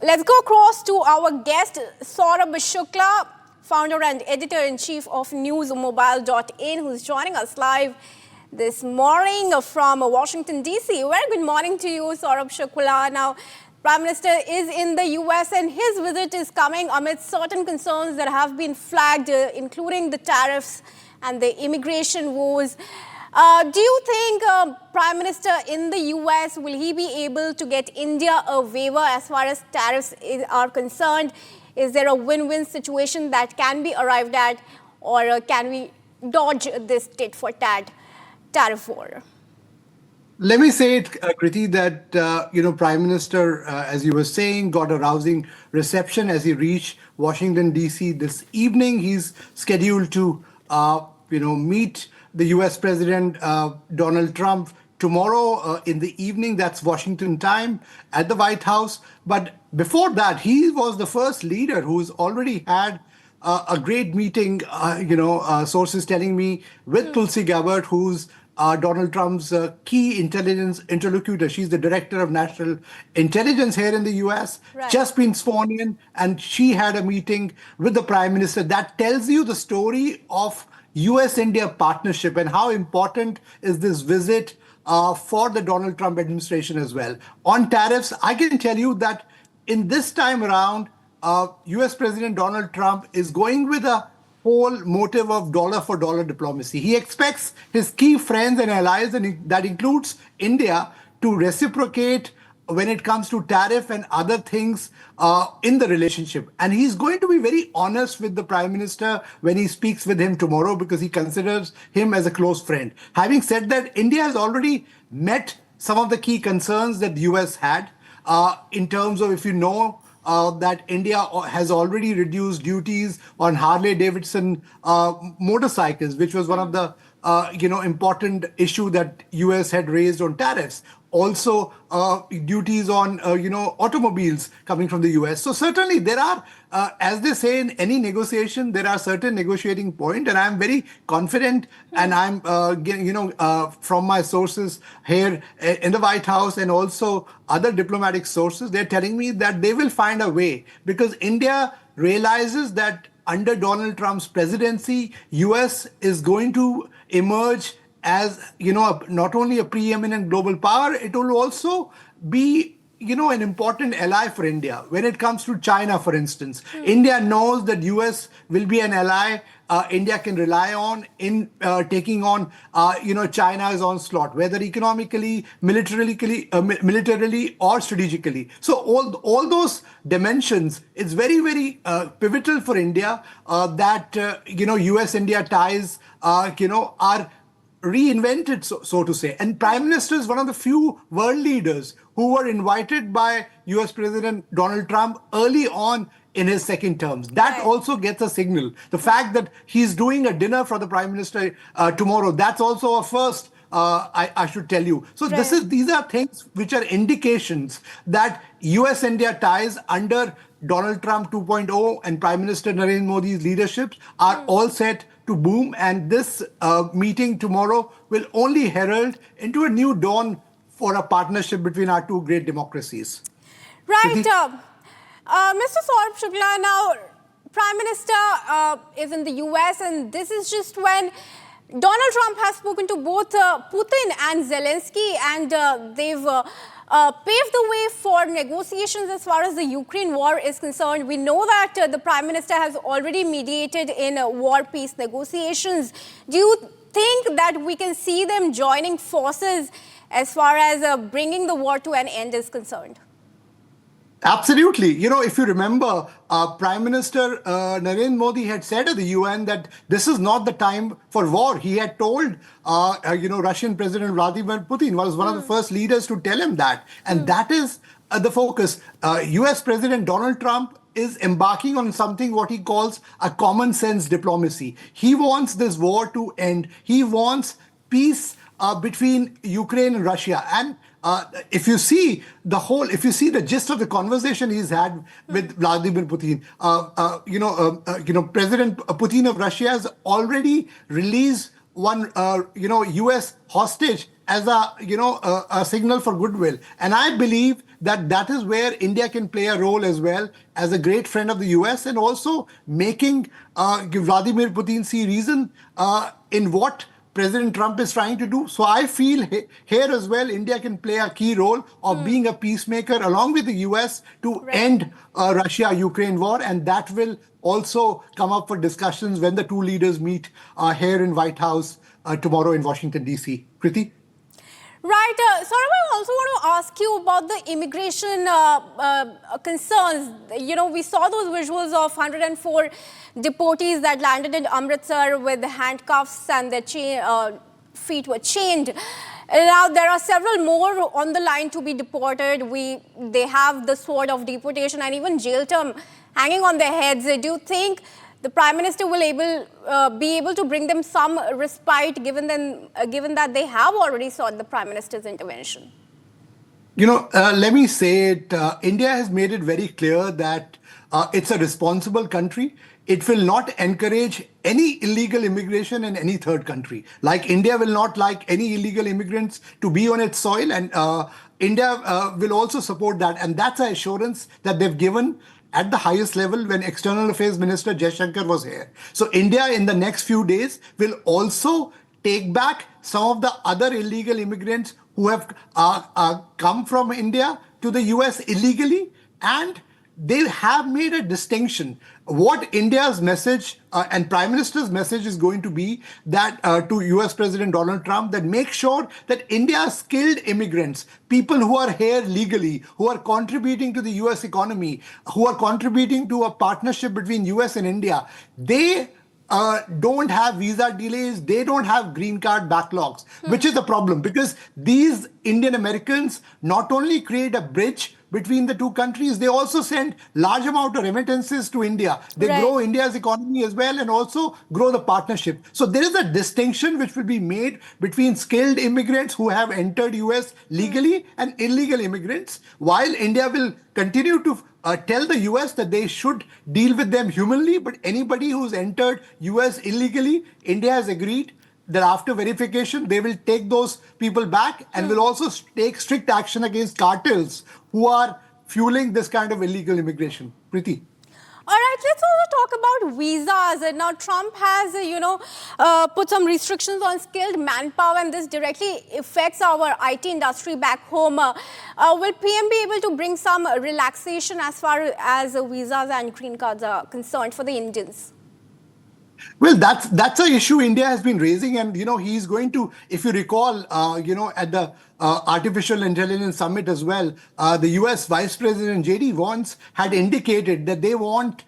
Let's go across to our guest, Saurabh Shukla, founder and editor-in-chief of newsmobile.in, who's joining us live this morning from Washington, D.C. Very good morning to you, Saurabh Shukla. Now, Prime Minister is in the U.S. and his visit is coming amidst certain concerns that have been flagged, including the tariffs and the immigration woes. Do you think Prime Minister in the US, will he be able to get India a waiver as far as tariffs are concerned? Is there a win-win situation that can be arrived at, or can we dodge this tit-for-tat tariff war? Let me say it, Kriti, that, Prime Minister, as you were saying, got a rousing reception as he reached Washington, D.C. this evening. He's scheduled to, meet the U.S. President Donald Trump tomorrow in the evening. That's Washington time at the White House. But before that, he was the first leader who's already had a great meeting, sources telling me, with Tulsi Gabbard, who's Donald Trump's key intelligence interlocutor. She's the director of national intelligence here in the U.S., right. Just been sworn in, and she had a meeting with the Prime Minister. That tells you the story of U.S.-India partnership and how important is this visit for the Donald Trump administration as well. On tariffs, I can tell you that in this time around, U.S. President Donald Trump is going with a whole motive of dollar-for-dollar diplomacy. He expects his key friends and allies, and that includes India, to reciprocate when it comes to tariff and other things in the relationship. And he's going to be very honest with the Prime Minister when he speaks with him tomorrow, because he considers him as a close friend. Having said that, India has already met some of the key concerns that the US had in terms of, that India has already reduced duties on Harley-Davidson motorcycles, which was one of the important issue that US had raised on tariffs. Also, duties on, automobiles coming from the US. So certainly there are, as they say in any negotiation, there are certain negotiating points, and I'm very confident, and I'm, from my sources here in the White House and also other diplomatic sources, they're telling me that they will find a way, because India realizes that under Donald Trump's presidency, US is going to emerge as, not only a preeminent global power, it will also be, an important ally for India. When it comes to China, for instance, India knows that US will be an ally India can rely on in taking on, China's onslaught, whether economically, militarily, or strategically. So all those dimensions, it's very, very pivotal for India that, US-India ties, are reinvented, so to say. And Prime Minister is one of the few world leaders who were invited by US President Donald Trump early on in his second terms. That also gets a signal. The fact that he's doing a dinner for the Prime Minister tomorrow, that's also a first, I should tell you. So these are things which are indications that US-India ties under Donald Trump 2.0 and Prime Minister Narendra Modi's leadership are all set to boom. And this meeting tomorrow will only herald into a new dawn for a partnership between our two great democracies. Right. Mr. Saurabh Shukla, now Prime Minister is in the US, and this is just when Donald Trump has spoken to both Putin and Zelensky, and they've paved the way for negotiations as far as the Ukraine war is concerned. We know that the Prime Minister has already mediated in war-peace negotiations. Do you think that we can see them joining forces as far as bringing the war to an end is concerned? Absolutely. If you remember, Prime Minister Narendra Modi had said at the UN that this is not the time for war. He had told, Russian President Vladimir Putin was one of the first leaders to tell him that. And that is the focus. US President Donald Trump is embarking on something what he calls a common sense diplomacy. He wants this war to end. He wants peace between Ukraine and Russia. And if you see the gist of the conversation he's had with Vladimir Putin, President Putin of Russia has already released one, U.S. hostage as a signal for goodwill. And I believe that that is where India can play a role as well as a great friend of the US, and also making Vladimir Putin see reason in what President Trump is trying to do. So I feel here as well, India can play a key role of being a peacemaker along with the US to Right. end Russia-Ukraine war, and that will also come up for discussions when the two leaders meet here in White House tomorrow in Washington, D.C. Kriti? Right. Saurabh, I also want to ask you about the immigration concerns. You know, we saw those visuals of 104 deportees that landed in Amritsar with handcuffs and their feet were chained. Now, there are several more on the line to be deported. They have the sword of deportation and even jail term hanging on their heads. Do you think the Prime Minister will be able to bring them some respite, given that they have already sought the Prime Minister's intervention? Let me say it. India has made it very clear that it's a responsible country. It will not encourage any illegal immigration in any third country. Like India will not like any illegal immigrants to be on its soil, and India will also support that. And that's an assurance that they've given at the highest level when External Affairs Minister Jaishankar was here. So India in the next few days will also take back some of the other illegal immigrants who have come from India to the US illegally, and they have made a distinction. What India's message and Prime Minister's message is going to be that to US President Donald Trump, that make sure that India's skilled immigrants, people who are here legally, who are contributing to the US economy, who are contributing to a partnership between US and India, they don't have visa delays, they don't have green card backlogs, which is the problem, because these Indian Americans not only create a bridge between the two countries, they also send large amount of remittances to India. They grow India's economy as well and also grow the partnership. So there is a distinction which will be made between skilled immigrants who have entered US legally and illegal immigrants, while India will continue to tell the US that they should deal with them humanly. But anybody who's entered US illegally, India has agreed that after verification, they will take those people back and will also take strict action against cartels who are fueling this kind of illegal immigration. Preeti. All right, let's also talk about visas. Now, Trump has, put some restrictions on skilled manpower, and this directly affects our IT industry back home. Will PM be able to bring some relaxation as far as visas and green cards are concerned for the Indians? Well, that's an issue India has been raising, and he's going to, if you recall, at the Artificial Intelligence Summit as well, the US Vice President J.D. Vance had indicated that they want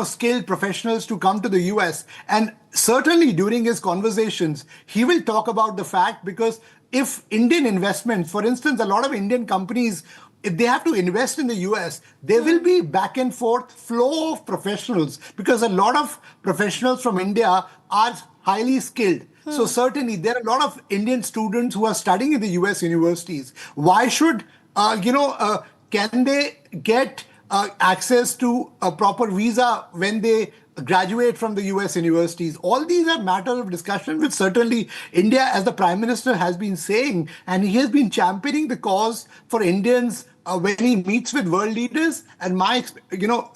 skilled professionals to come to the US, and certainly during his conversations, he will talk about the fact, because if Indian investments, for instance, a lot of Indian companies, if they have to invest in the US, there will be back and forth flow of professionals, because a lot of professionals from India are highly skilled. So certainly there are a lot of Indian students who are studying in the US universities. Why should, can they get access to a proper visa when they graduate from the US universities? All these are matters of discussion, which certainly India, as the Prime Minister has been saying, and he has been championing the cause for Indians when he meets with world leaders. And my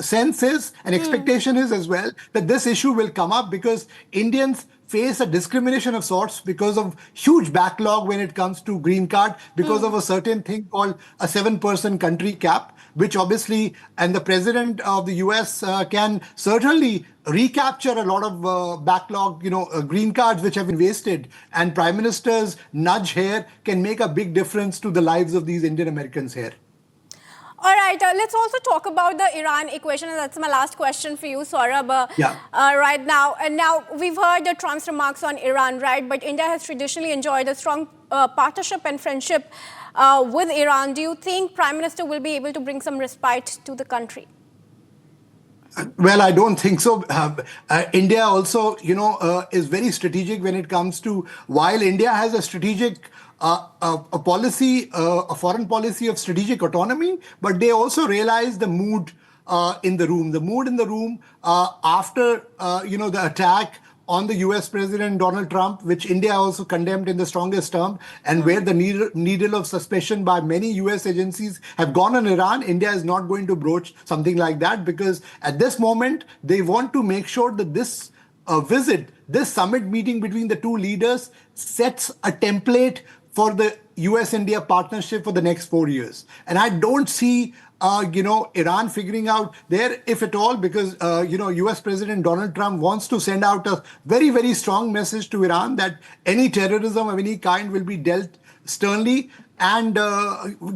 sense is, and expectation is as well, that this issue will come up, because Indians face a discrimination of sorts because of huge backlog when it comes to green card, because of a certain thing called a 7% country cap, which obviously, and the president of the US can certainly recapture a lot of backlog, green cards which have been wasted. And Prime Minister's nudge here can make a big difference to the lives of these Indian Americans here. All right, let's also talk about the Iran equation, and that's my last question for you, Saurabh. Right now, and now we've heard Trump's remarks on Iran, right? But India has traditionally enjoyed a strong partnership and friendship with Iran. Do you think Prime Minister will be able to bring some respite to the country? Well, I don't think so. India also, is very strategic when it comes to, while India has a strategic a policy, a foreign policy of strategic autonomy, but they also realize the mood in the room. The mood in the room after, the attack on the US President Donald Trump, which India also condemned in the strongest term, and where the needle of suspicion by many US agencies have gone on Iran, India is not going to broach something like that, because at this moment, they want to make sure that this this summit meeting between the two leaders sets a template for the US-India partnership for the next 4 years. And I don't see, Iran figuring out there, if at all, because, US President Donald Trump wants to send out a very, very strong message to Iran that any terrorism of any kind will be dealt sternly. And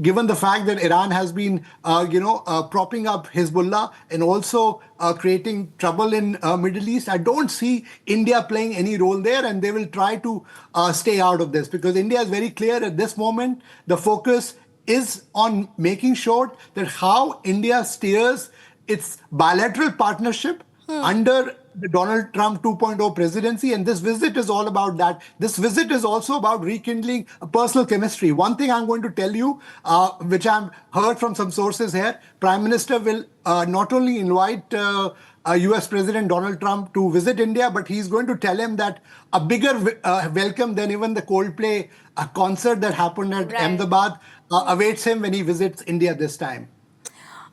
given the fact that Iran has been, propping up Hezbollah and also creating trouble in Middle East, I don't see India playing any role there, and they will try to stay out of this, because India is very clear at this moment. The focus is on making sure that how India steers its bilateral partnership under the Donald Trump 2.0 presidency. And this visit is all about that. This visit is also about rekindling a personal chemistry. One thing I'm going to tell you, which I've heard from some sources here, Prime Minister will not only invite US President Donald Trump to visit India, but he's going to tell him that a bigger welcome than even the Coldplay concert that happened at Ahmedabad awaits him when he visits India this time.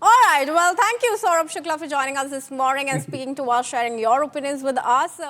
All right. Well, thank you, Saurabh Shukla, for joining us this morning and speaking to us, sharing your opinions with us.